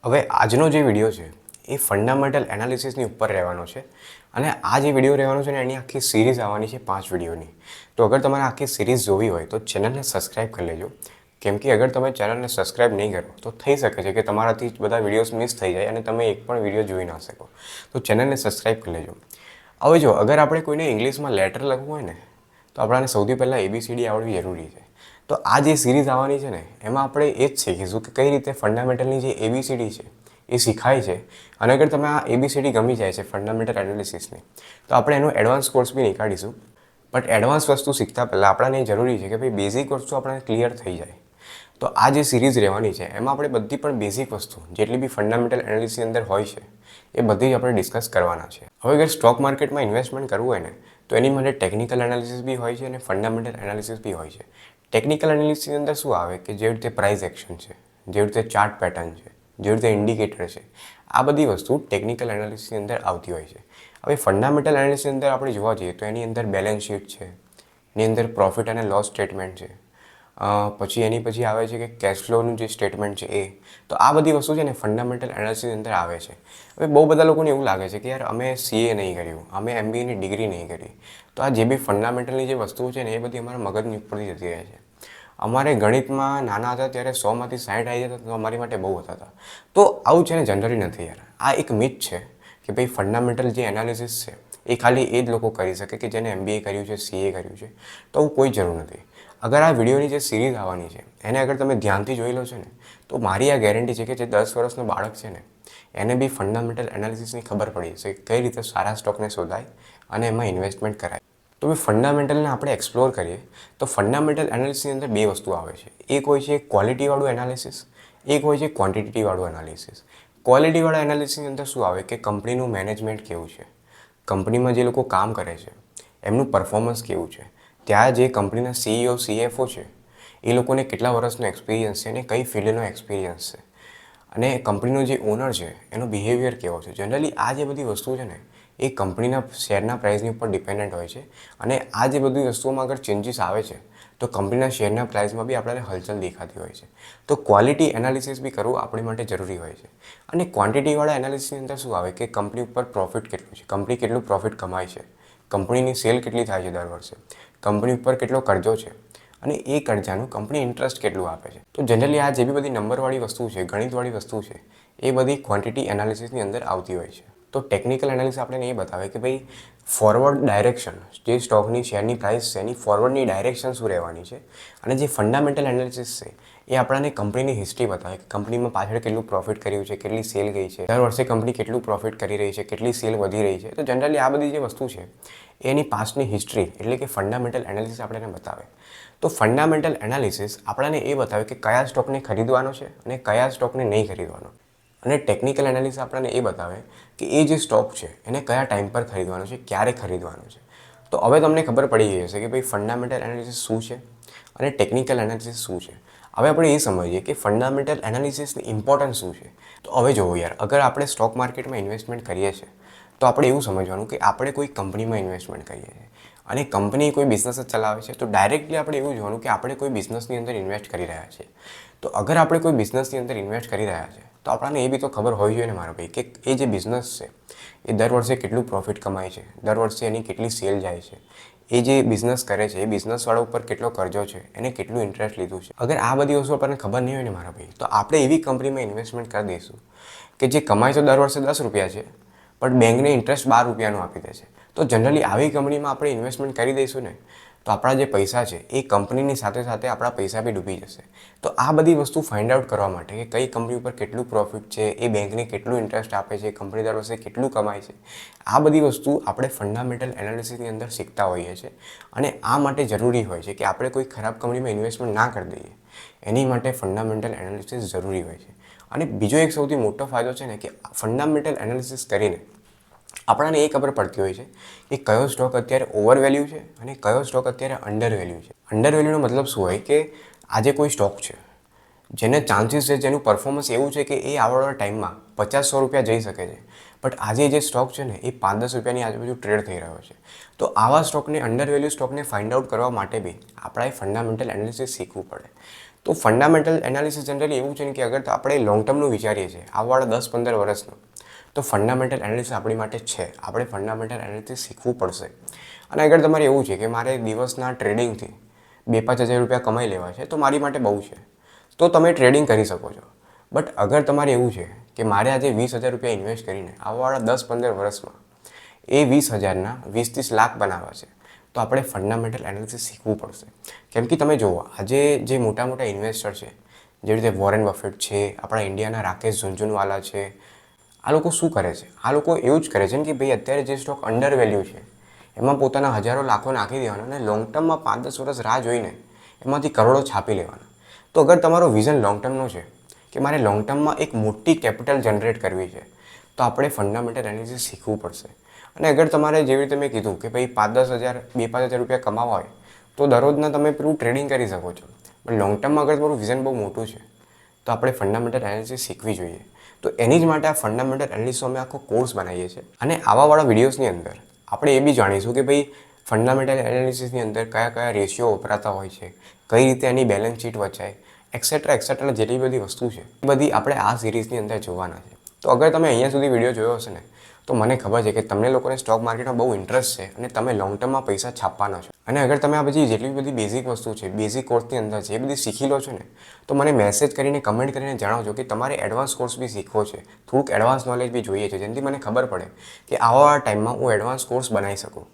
હવે આજનો જે વિડીયો છે એ ફંડામેન્ટલ એનાલિસિસની ઉપર રહેવાનો છે અને આ જે વિડીયો રહેવાનો છે ને એની આખી સિરીઝ આવવાની છે 5 વિડીયોની. તો અગર તમારે આખી સિરીઝ જોવી હોય તો ચેનલને સબસ્ક્રાઈબ કરી લેજો. કેમ કે અગર તમે ચેનલને સબસ્ક્રાઈબ નહીં કરો તો થઈ શકે છે કે તમારાથી બધા વિડીયોઝ મિસ થઈ જાય અને તમે એક પણ વિડીયો જોઈ ના શકો. તો ચેનલને સબસ્ક્રાઈબ કરી લેજો. હવે જો અગર આપણે કોઈને ઇંગ્લિશમાં લેટર લખવું હોય ને તો આપણાને સૌથી પહેલાં ABCD આવડવી જરૂરી છે. તો આ જે સિરીઝ આવવાની છે ને એમાં આપણે એ જ શીખીશું કે કઈ રીતે ફંડામેન્ટલની જે ABCD છે એ શીખાય છે. અને અગર તમે આ ABCD ગમી જાય છે ફંડામેન્ટલ એનાલિસિસની તો આપણે એનો એડવાન્સ કોર્સ બી નીકાળીશું. બટ એડવાન્સ વસ્તુ શીખતા પહેલાં આપણાને જરૂરી છે કે ભાઈ બેઝિક વસ્તુ આપણને ક્લિયર થઈ જાય. તો આ જે સિરીઝ રહેવાની છે એમાં આપણે બધી પણ બેઝિક વસ્તુ જેટલી બી ફંડામેન્ટલ એનાલિસિસની અંદર હોય છે એ બધી જ આપણે ડિસ્કસ કરવાના છે. હવે અગર સ્ટોક માર્કેટમાં ઇન્વેસ્ટમેન્ટ કરવું હોય ને તો એની માટે ટેકનિકલ એનાલિસિસ બી હોય છે અને ફંડામેન્ટલ એનાલિસિસ બી હોય છે. ટેકનિકલ એનાલિસિસની અંદર શું આવે કે જેવી રીતે પ્રાઇસ એક્શન છે, જેવી રીતે ચાર્ટ પેટર્ન છે, જેવી રીતે ઇન્ડિકેટર છે, આ બધી વસ્તુ ટેકનિકલ એનાલિસિસની અંદર આવતી હોય છે. હવે ફંડામેન્ટલ એનાલિસિસની અંદર આપણે જોવા જઈએ તો એની અંદર બેલેન્સ શીટ છે, એની અંદર પ્રોફિટ અને લોસ સ્ટેટમેન્ટ છે, પછી એની પછી આવે છે કે કેશ ફ્લોનું જે સ્ટેટમેન્ટ છે એ. તો આ બધી વસ્તુ છે ને ફંડામેન્ટલ એનાલિસિસની અંદર આવે છે. હવે બહુ બધા લોકોને એવું લાગે છે કે યાર અમે CA નહીં કર્યું, અમે MBAની ડિગ્રી નહીં કરી, તો આ જે બી ફંડામેન્ટલની જે વસ્તુઓ છે ને એ બધી અમારા મગજની ઉપરથી જતી રહે છે. અમારે ગણિતમાં નાના હતા ત્યારે 100માંથી 60 આવી જતા તો અમારી માટે બહુ હતા. તો આવું છે ને જનરલી નથી યાર. આ એક મિથ છે કે ભાઈ ફંડામેન્ટલ જે એનાલિસિસ છે એ ખાલી એ જ લોકો કરી શકે કે જેને MBA કર્યું છે, CA કર્યું છે. તો આવું કોઈ જરૂર નથી. અગર આ વિડીયોની જે સિરીઝ આવવાની છે એને અગર તમે ધ્યાનથી જોઈ લો છો ને તો મારી આ ગેરંટી છે કે જે 10 વર્ષનો બાળક છે ને એને બી ફંડામેન્ટલ એનાલિસિસની ખબર પડી જશે કે કઈ રીતે સારા સ્ટોકને શોધાય અને એમાં ઇન્વેસ્ટમેન્ટ કરાય. તો ભાઈ ફંડામેન્ટલને આપણે એક્સપ્લોર કરીએ તો ફંડામેન્ટલ એનાલિસિસની અંદર બે વસ્તુ આવે છે. એક હોય છે ક્વોલિટીવાળું એનાલિસિસ, એક હોય છે ક્વોન્ટિટીવાળું એનાલિસિસ. ક્વોલિટીવાળા એનાલિસિસની અંદર શું આવે કે કંપનીનું મેનેજમેન્ટ કેવું છે, કંપનીમાં જે લોકો કામ કરે છે એમનું પરફોર્મન્સ કેવું છે, ત્યાં જે કંપનીના CEO, CFO છે એ લોકોને કેટલા વર્ષનો એક્સપિરિયન્સ છે અને કઈ ફિલ્ડનો એક્સપિરિયન્સ છે, અને કંપનીનો જે ઓનર છે એનો બિહેવિયર કેવો છે. જનરલી આ જે બધી વસ્તુ છે ને એ કંપનીના શેરના પ્રાઇસની ઉપર ડિપેન્ડન્ટ હોય છે. અને આ જે બધી વસ્તુઓમાં અગર ચેન્જીસ આવે છે તો કંપનીના શેરના પ્રાઇસમાં બી આપણને હલચલ દેખાતી હોય છે. તો ક્વોલિટી એનાલિસિસ બી કરવું આપણી માટે જરૂરી હોય છે. અને ક્વોન્ટિટીવાળા એનાલિસિસની અંદર શું આવે કે કંપની ઉપર પ્રોફિટ કેટલું છે, કંપની કેટલું પ્રોફિટ કમાય છે, કંપનીની સેલ કેટલી થાય છે દર વર્ષે, કંપની ઉપર કેટલો કરજો છે અને એ કરજાનું કંપની ઇન્ટરેસ્ટ કેટલું આપે છે. તો જનરલી આ જે બી બધી નંબરવાળી વસ્તુ છે, ગણિતવાળી વસ્તુ છે એ બધી ક્વોન્ટિટી એનાલિસિસની અંદર આવતી હોય છે. તો ટેકનિકલ એનાલિસિસ આપણને એ બતાવે કે ભાઈ ફોરવર્ડ ડાયરેક્શન, જે સ્ટોકની શેરની પ્રાઇસ છે એની ફોરવર્ડની ડાયરેક્શન શું રહેવાની છે. અને જે ફંડામેન્ટલ એનાલિસિસ છે એ આપણને કંપનીની હિસ્ટ્રી બતાવે કે કંપનીમાં પાછળ કેટલું પ્રોફિટ કર્યું છે, કેટલી સેલ ગઈ છે, દર વર્ષે કંપની કેટલું પ્રોફિટ કરી રહી છે, કેટલી સેલ વધી રહી છે. તો જનરલી આ બધી જે વસ્તુ છે એની પાસ્ટની હિસ્ટ્રી એટલે કે ફંડામેન્ટલ એનાલિસિસ આપણને બતાવે. તો ફંડામેન્ટલ એનાલિસિસ આપણને એ બતાવે કે કયા સ્ટોકને ખરીદવાનો છે અને કયા સ્ટોકને નહીં ખરીદવાનો. અને ટેકનિકલ એનાલિસિસ આપણને એ બતાવે કે એ જે સ્ટોક છે એને કયા ટાઈમ પર ખરીદવાનો છે, ક્યારે ખરીદવાનો છે. તો હવે તમને ખબર પડી ગઈ હશે કે ભાઈ ફંડામેન્ટલ એનાલિસિસ શું છે અને ટેકનિકલ એનાલિસિસ શું છે. હવે આપણે એ સમજીએ કે ફંડામેન્ટલ એનાલિસિસની ઇમ્પોર્ટન્સ શું છે. તો હવે જોવો યાર, અગર આપણે સ્ટોક માર્કેટમાં ઇન્વેસ્ટમેન્ટ કરીએ છીએ તો આપણે એવું સમજવાનું કે આપણે કોઈ કંપનીમાં ઇન્વેસ્ટમેન્ટ કરીએ છીએ અને કંપની કોઈ બિઝનેસ જ ચલાવે છે તો ડાયરેક્ટલી આપણે એવું જોવાનું કે આપણે કોઈ બિઝનેસની અંદર ઇન્વેસ્ટ કરી રહ્યા છીએ. તો અગર આપણે કોઈ બિઝનેસની અંદર ઇન્વેસ્ટ કરી રહ્યા છીએ તો આપણને એ બી તો ખબર હોવી જોઈએ ને મારા ભાઈ કે એ જે બિઝનેસ છે એ દર વર્ષે કેટલું પ્રોફિટ કમાય છે, દર વર્ષે એની કેટલી સેલ જાય છે, એ જે બિઝનેસ કરે છે એ બિઝનેસવાળા ઉપર કેટલો કરજો છે, એને કેટલું ઇન્ટરેસ્ટ લીધું છે. અગર આ બધી વસ્તુ આપણને ખબર નહીં હોય ને મારા ભાઈ તો આપણે એવી કંપનીમાં ઇન્વેસ્ટમેન્ટ કરી દઈશું કે જે કમાય તો દર વર્ષે 10 રૂપિયા છે પણ બેંકને ઇન્ટરેસ્ટ 12 રૂપિયાનું આપી દે છે. તો જનરલી આવી કંપનીમાં આપણે ઇન્વેસ્ટમેન્ટ કરી દઈશું ને તો આપણા જે પૈસા છે એ કંપનીની સાથે સાથે આપણા પૈસા બી ડૂબી જશે. તો આ બધી વસ્તુ ફાઇન્ડ આઉટ કરવા માટે કે કઈ કંપની ઉપર કેટલું પ્રોફિટ છે, એ બેંકને કેટલું ઇન્ટરેસ્ટ આપે છે, કંપની દર વર્ષે કેટલું કમાય છે, આ બધી વસ્તુ આપણે ફંડામેન્ટલ એનાલિસિસની અંદર શીખતા હોઈએ છીએ. અને આ માટે જરૂરી હોય છે કે આપણે કોઈ ખરાબ કંપનીમાં ઇન્વેસ્ટમેન્ટ ના કરી દઈએ. એની માટે ફંડામેન્ટલ એનાલિસિસ જરૂરી હોય છે. અને બીજો એક સૌથી મોટો ફાયદો છે ને કે ફંડામેન્ટલ એનાલિસિસ કરીને આપણને એ ખબર પડતી હોય છે કે કયો સ્ટોક અત્યારે ઓવર વેલ્યુ છે અને કયો સ્ટોક અત્યારે અંડર વેલ્યુ છે. અંડર વેલ્યુનો મતલબ શું હોય કે આજે કોઈ સ્ટોક છે જેને ચાન્સીસ છે, જેનું પરફોર્મન્સ એવું છે કે એ આવવાવાળા ટાઈમમાં 50-100 રૂપિયા જઈ શકે છે, બટ આજે જે સ્ટોક છે ને એ 5-10 રૂપિયાની આજુબાજુ ટ્રેડ થઈ રહ્યો છે. તો આવા સ્ટોકને, અંડર વેલ્યુ સ્ટોકને ફાઇન્ડ આઉટ કરવા માટે બી આપણે ફંડામેન્ટલ એનાલિસિસ શીખવું પડે. તો ફંડામેન્ટલ એનાલિસિસ જનરલી એવું છે ને કે અગર આપણે લોંગ ટર્મનું વિચારીએ છીએ આવવાળા 10-15 વર્ષનું, તો ફંડામેન્ટલ એનાલિસિસ આપણી માટે છે. આપણે ફંડામેન્ટલ એનાલિસિસ શીખવું પડશે. અને અગર તમારે એવું છે કે મારે દિવસના ટ્રેડિંગથી 2-5 હજાર રૂપિયા કમાઈ લેવા છે, તો મારી માટે બહુ છે, તો તમે ટ્રેડિંગ કરી શકો છો. બટ અગર તમારે એવું છે કે મારે આજે 20,000 રૂપિયા ઇન્વેસ્ટ કરીને આવવાવાળા 10-15 વર્ષમાં એ 20,000ના 20-30 લાખ બનાવવા છે, તો આપણે ફંડામેન્ટલ એનાલિસિસ શીખવું પડશે. કેમ કે તમે જુઓ, આજે જે મોટા મોટા ઇન્વેસ્ટર છે, જેવી રીતે વોરેન બફેટ છે, આપણા ઇન્ડિયાના રાકેશ ઝુનઝુનવાલા છે, આ લોકો શું કરે છે? આ લોકો એવું જ કરે છે કે ભાઈ અત્યારે જે સ્ટોક અંડર વેલ્યુ છે એમાં પોતાના હજારો લાખો નાખી દેવાના અને લોંગ ટર્મમાં 5-10 વર્ષ રાહ જોઈને એમાંથી કરોડો છાપી લેવાના. તો અગર તમારો વિઝન લોંગ ટર્મનો છે કે મારે લોંગ ટર્મમાં એક મોટી કેપિટલ જનરેટ કરવી છે, તો આપણે ફંડામેન્ટલ એનાલિસિસ શીખવું પડશે. અને અગર તમારે જેવી રીતે મેં કીધું કે ભાઈ 5-10 હજાર 2-5 હજાર રૂપિયા કમાવા હોય તો દરરોજના તમે પેલું ટ્રેડિંગ કરી શકો છો. પણ લોંગ ટર્મમાં અગર તમારું વિઝન બહુ મોટું છે તો આપણે ફંડામેન્ટલ એનાલિસિસ શીખવી જોઈએ. તો એની જ માટે આ ફંડામેન્ટલ એનાલિસિસનો અમે આખો કોર્સ બનાવીએ છીએ. અને આવાવાળા વિડીયોઝની અંદર આપણે એ બી જાણીશું કે ભાઈ ફંડામેન્ટલ એનાલિસિસની અંદર કયા કયા રેશિયો વપરાતા હોય છે, કઈ રીતે એની બેલેન્સ શીટ વચાય, એક્સેટ્રા જેટલી બધી વસ્તુ છે એ બધી આપણે આ સિરીઝની અંદર જોવાના છે. તો અગર તમે અહીંયા સુધી વિડીયો જોયો હશે ને, તો મને ખબર છે કે તમને લોકોને સ્ટોક માર્કેટમાં બહુ ઇન્ટરેસ્ટ છે અને તમે લોંગ ટર્મમાં પૈસા છાપવાના છો. અને અગર તમે આ બધી જેટલી બધી બેઝિક વસ્તુ છે, બેઝિક કોર્સની અંદર છે, એ બધી શીખી લો છો ને, તો મને મેસેજ કરીને કમેન્ટ કરીને જણાવજો કે તમારે એડવાન્સ કોર્સ બી શીખવો છે, થોડુંક એડવાન્સ નોલેજ બી જોઈએ છે, જેનાથી મને ખબર પડે કે આવા ટાઈમમાં હું એડવાન્સ કોર્સ બનાવી શકું.